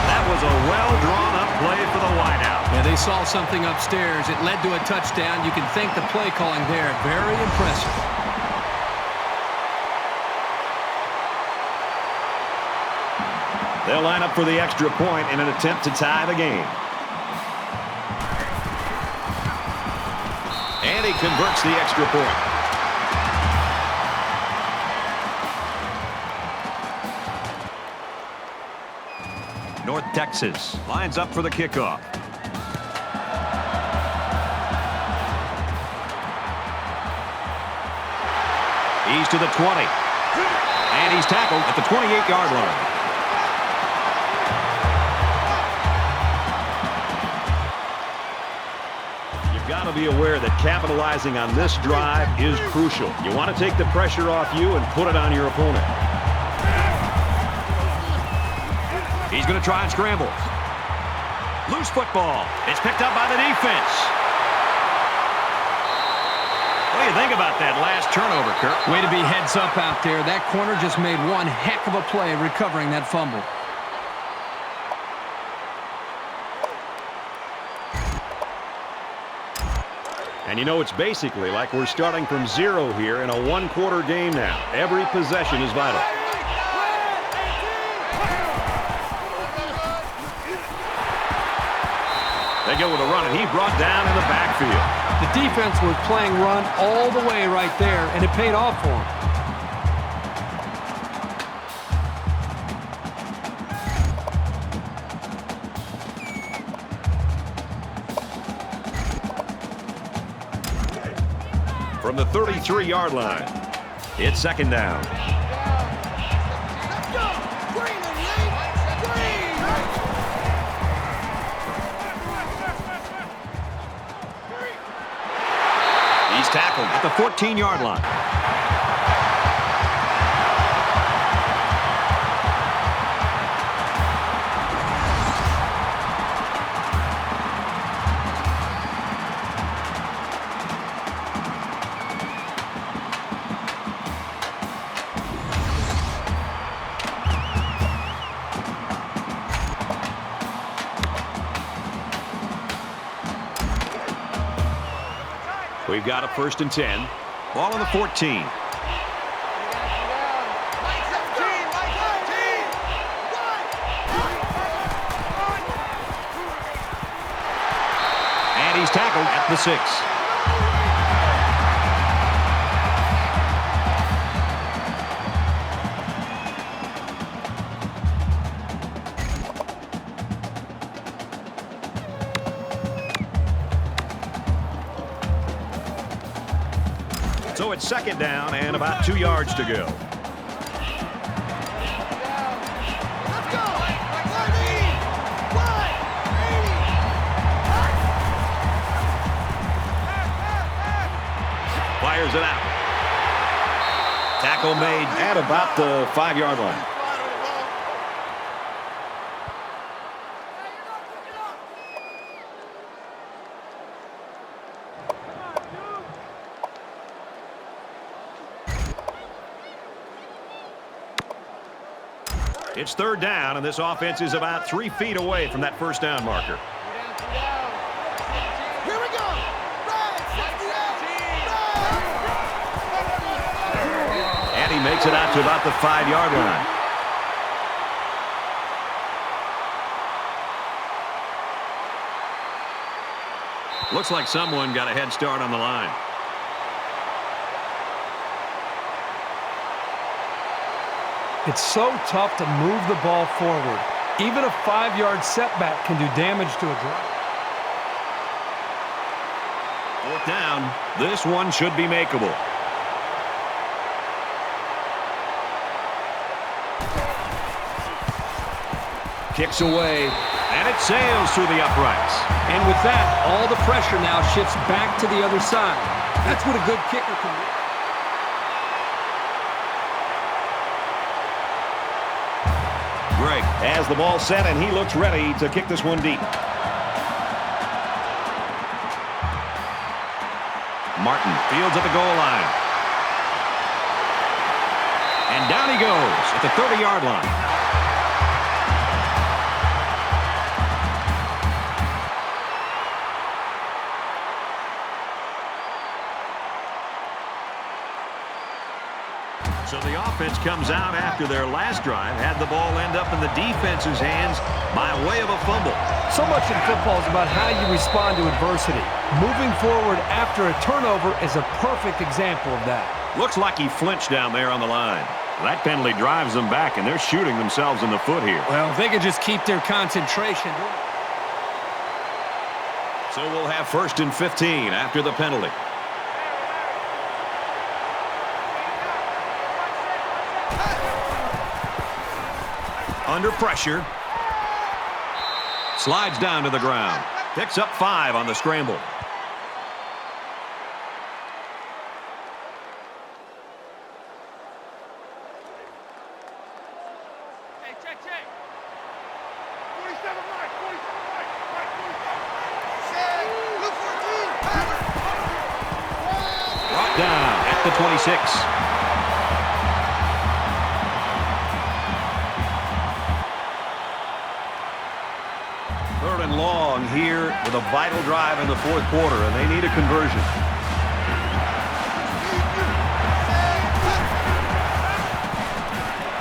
That was a well-drawn-up play for the wideout. Yeah, they saw something upstairs. It led to a touchdown. You can thank the play calling there. Very impressive. They'll line up for the extra point in an attempt to tie the game. And he converts the extra point. North Texas lines up for the kickoff. He's to the 20. And he's tackled at the 28-yard line. You've got to be aware that capitalizing on this drive is crucial. You want to take the pressure off you and put it on your opponent. He's going to try and scramble. Loose football. It's picked up by the defense. What do you think about that last turnover, Kirk? Way to be heads up out there. That corner just made one heck of a play recovering that fumble. And you know, it's basically like we're starting from zero here in a one-quarter game now. Every possession is vital. They go with a run, and he brought down in the backfield. The defense was playing run all the way right there, and it paid off for him. From the 33-yard line, it's second down. He's tackled at the 14-yard line. We've got a 1st and 10. Ball on the 14. And he's tackled at the 6. So it's second down and about 2 yards to go. Fires it out. Tackle made at about the 5-yard line. It's third down, and this offense is about 3 feet away from that first down marker. Here we go. And he makes it out to about the 5-yard line. Looks like someone got a head start on the line. It's so tough to move the ball forward. Even a 5-yard setback can do damage to a drive. 4th down. This one should be makeable. Kicks away, and it sails through the uprights. And with that, all the pressure now shifts back to the other side. That's what a good kicker can do. Greg has the ball set, and he looks ready to kick this one deep. Martin fields at the goal line. And down he goes at the 30-yard line. So the offense comes out after their last drive, had the ball end up in the defense's hands by way of a fumble. So much in football is about how you respond to adversity. Moving forward after a turnover is a perfect example of that. Looks like he flinched down there on the line. That penalty drives them back, and they're shooting themselves in the foot here. Well, if they could just keep their concentration. So we'll have 1st and 15 after the penalty. Under pressure. Slides down to the ground. Picks up 5 on the scramble. Hey, check. 47 right. 47 right. Right, 47. Set. Look for a team. Brought down at the 26. Third and long here with a vital drive in the fourth quarter, and they need a conversion.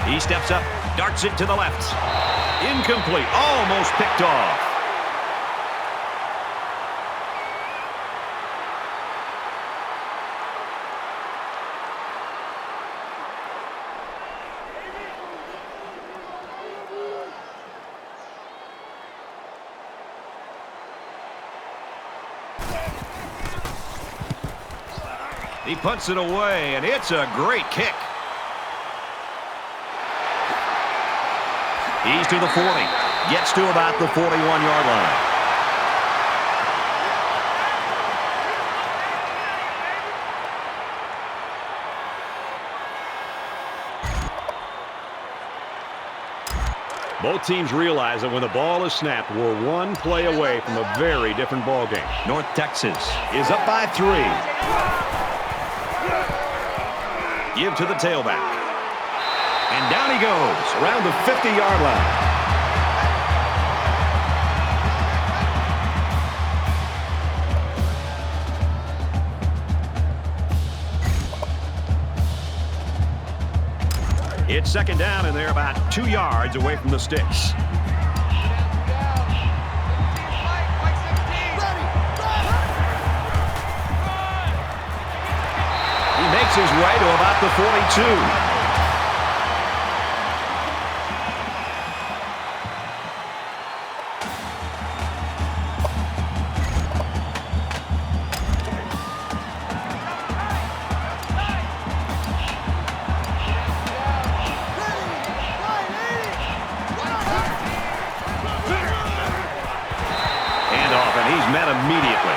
He steps up, darts it to the left. Incomplete, almost picked off. He punts it away, and it's a great kick. He's to the 40. Gets to about the 41-yard line. Both teams realize that when the ball is snapped, we're one play away from a very different ball game. North Texas is up by 3. Give to the tailback. And down he goes around the 50-yard line. It's second down, and they're about 2 yards away from the sticks. He makes his way to about the 42. Met immediately.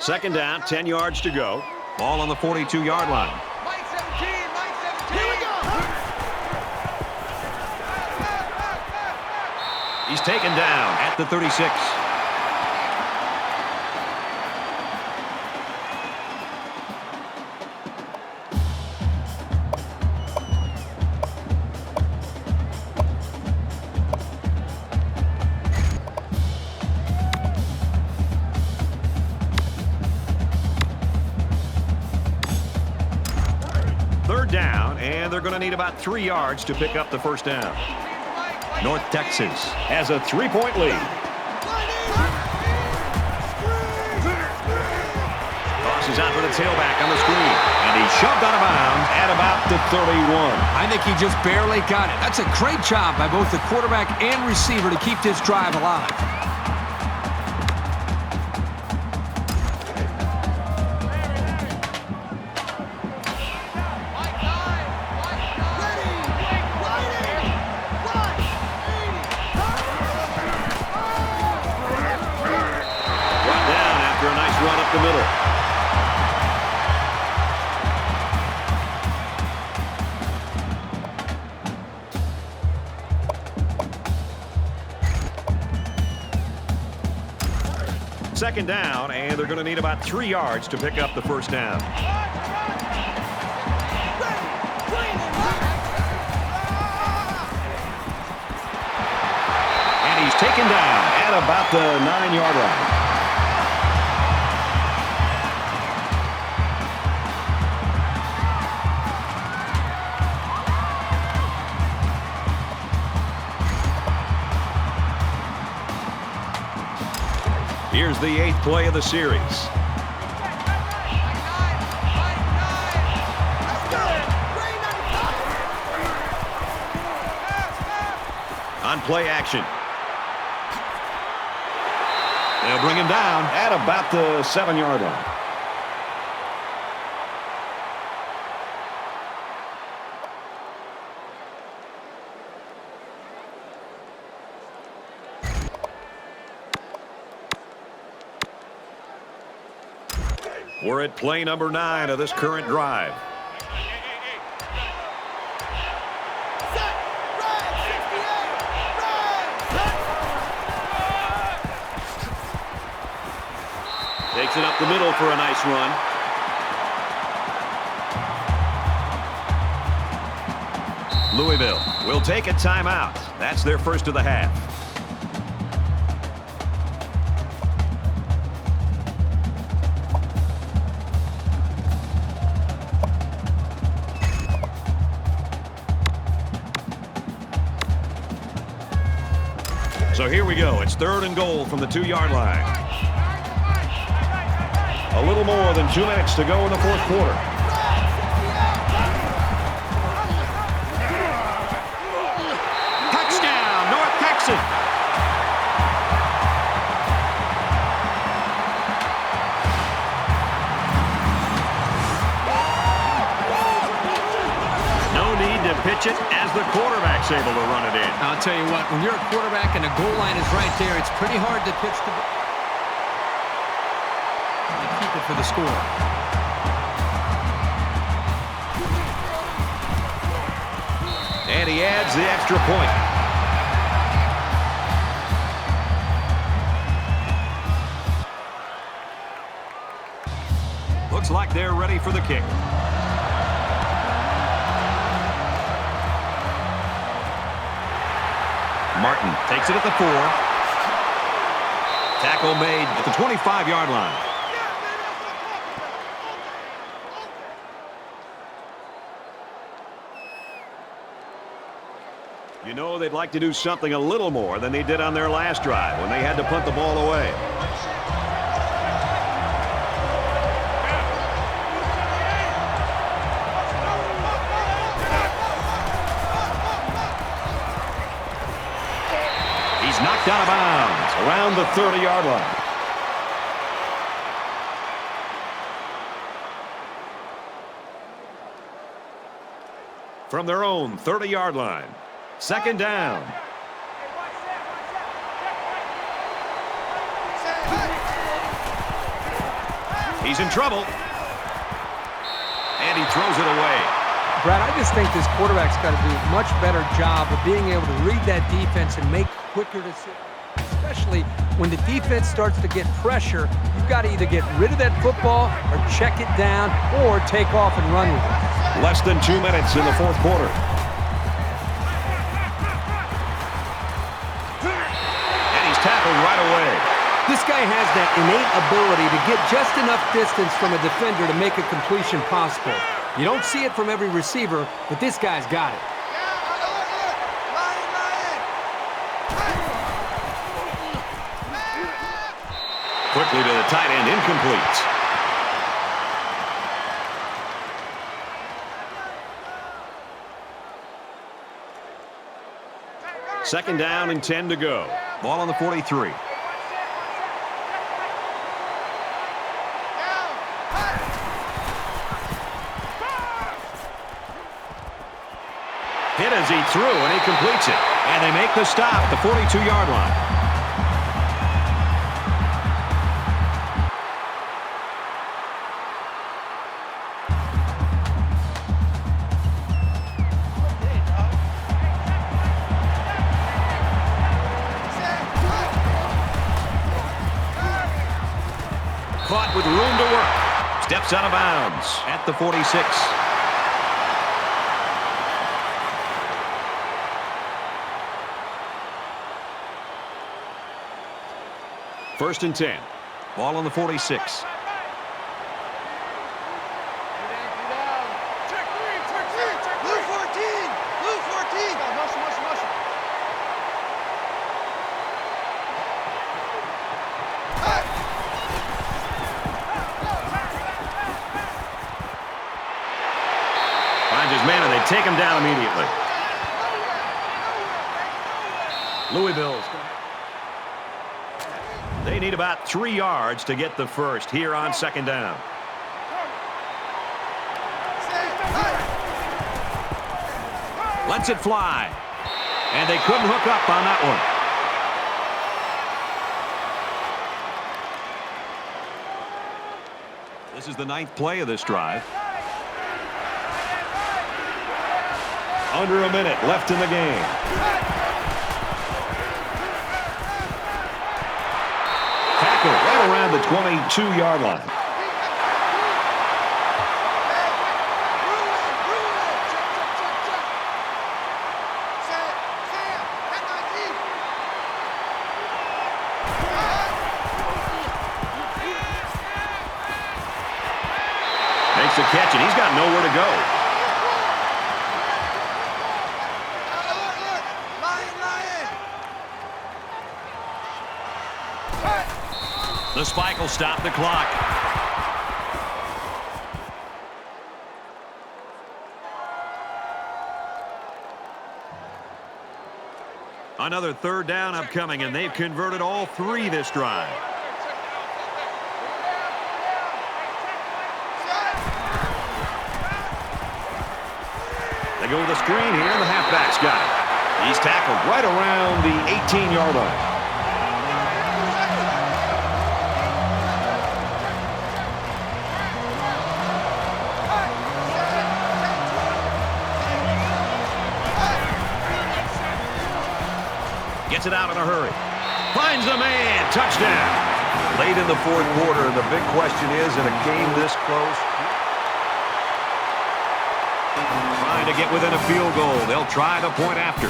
Second down, 10 yards to go. Ball on the 42-yard line. Mike 17, Mike 17. Here we go. He's taken down at the 36. Third down, and they're going to need about 3 yards to pick up the first down. North Texas has a 3-point lead. Tosses out to the tailback on the screen, and he's shoved out of bounds at about the 31. I think he just barely got it. That's a great job by both the quarterback and receiver to keep this drive alive. The middle. Second down, and they're going to need about 3 yards to pick up the first down. And he's taken down at about the 9-yard line. Here's the 8th play of the series. On play action. They'll bring him down at about the 7-yard line. We're at play number 9 of this current drive. Takes it up the middle for a nice run. Louisville will take a timeout. That's their first of the half. So here we go. It's 3rd and goal from the 2-yard line. A little more than 2 minutes to go in the fourth quarter. Touchdown, North Texas. No need to pitch it as the quarterback's able to run it in. I'll tell you what, when you're a quarterback and the goal line is right there, it's pretty hard to pitch the ball. Keep it for the score. And he adds the extra point. Looks like they're ready for the kick. Martin takes it at the 4. Tackle made at the 25-yard line. You know they'd like to do something a little more than they did on their last drive when they had to punt the ball away. He's knocked out of bounds around the 30-yard line. From their own 30-yard line. 2nd down. He's in trouble. And he throws it away. Brad, I just think this quarterback's got to do a much better job of being able to read that defense and make quicker decisions. Especially when the defense starts to get pressure, you've got to either get rid of that football or check it down or take off and run with it. Less than 2 minutes in the fourth quarter. And he's tackled right away. This guy has that innate ability to get just enough distance from a defender to make a completion possible. You don't see it from every receiver, but this guy's got it. Quickly to the tight end, incomplete. Second down and 10 to go. Ball on the 43. Hit as he threw, and he completes it. And they make the stop at the 42-yard line. Caught with room to work. Steps out of bounds at the 46. First and 10. Ball on the 46. Finds his man, and they take him down immediately. Louisville's. They need about 3 yards to get the first here on second down. Lets it fly. And they couldn't hook up on that one. This is the 9th play of this drive. Under a minute left in the game. Tackle right around the 22-yard line. Makes the catch, and he's got nowhere to go. The spike will stop the clock. Another 3rd down upcoming, and they've converted all 3 this drive. They go with a screen here, and the halfback's got it. He's tackled right around the 18-yard line. Gets it out in a hurry. Finds a man. Touchdown. Late in the 4th quarter, and the big question is, in a game this close, trying to get within a field goal. They'll try the point after.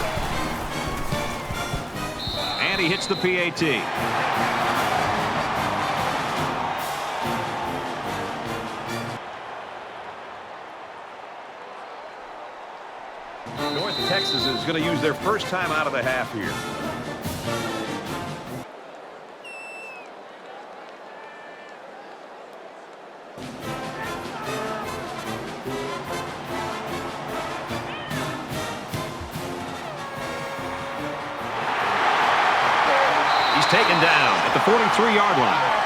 And he hits the PAT. North Texas is going to use their first time out of the half here. He's taken down at the 43-yard line.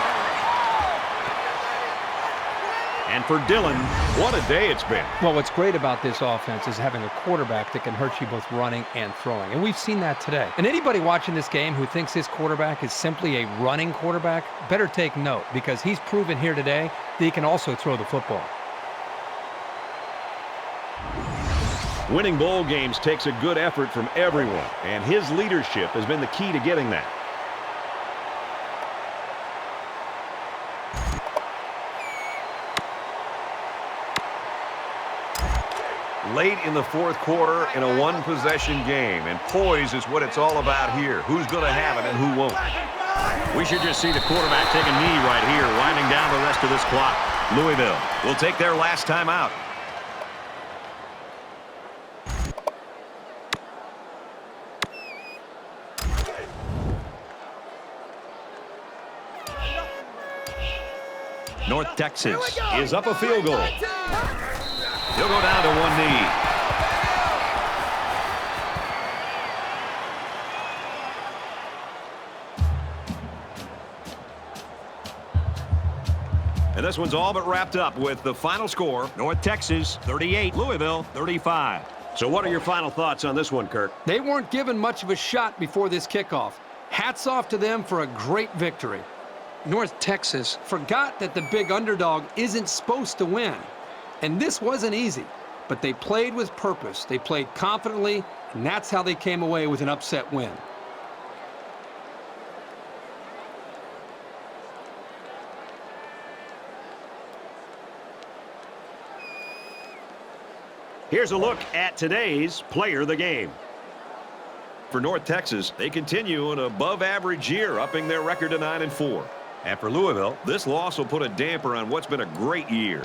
And for Dillon, what a day it's been. Well, what's great about this offense is having a quarterback that can hurt you both running and throwing. And we've seen that today. And anybody watching this game who thinks his quarterback is simply a running quarterback better take note, because he's proven here today that he can also throw the football. Winning bowl games takes a good effort from everyone, and his leadership has been the key to getting that. Late in the 4th quarter in a one-possession game, and poise is what it's all about here. Who's going to have it and who won't? We should just see the quarterback take a knee right here, winding down the rest of this clock. Louisville will take their last time out. North Texas is up a field goal. He'll go down to one knee. And this one's all but wrapped up with the final score. North Texas 38, Louisville 35. So what are your final thoughts on this one, Kirk? They weren't given much of a shot before this kickoff. Hats off to them for a great victory. North Texas forgot that the big underdog isn't supposed to win. And this wasn't easy, but they played with purpose. They played confidently, and that's how they came away with an upset win. Here's a look at today's player of the game. For North Texas, they continue an above-average year, upping their record to 9-4. And for Louisville, this loss will put a damper on what's been a great year.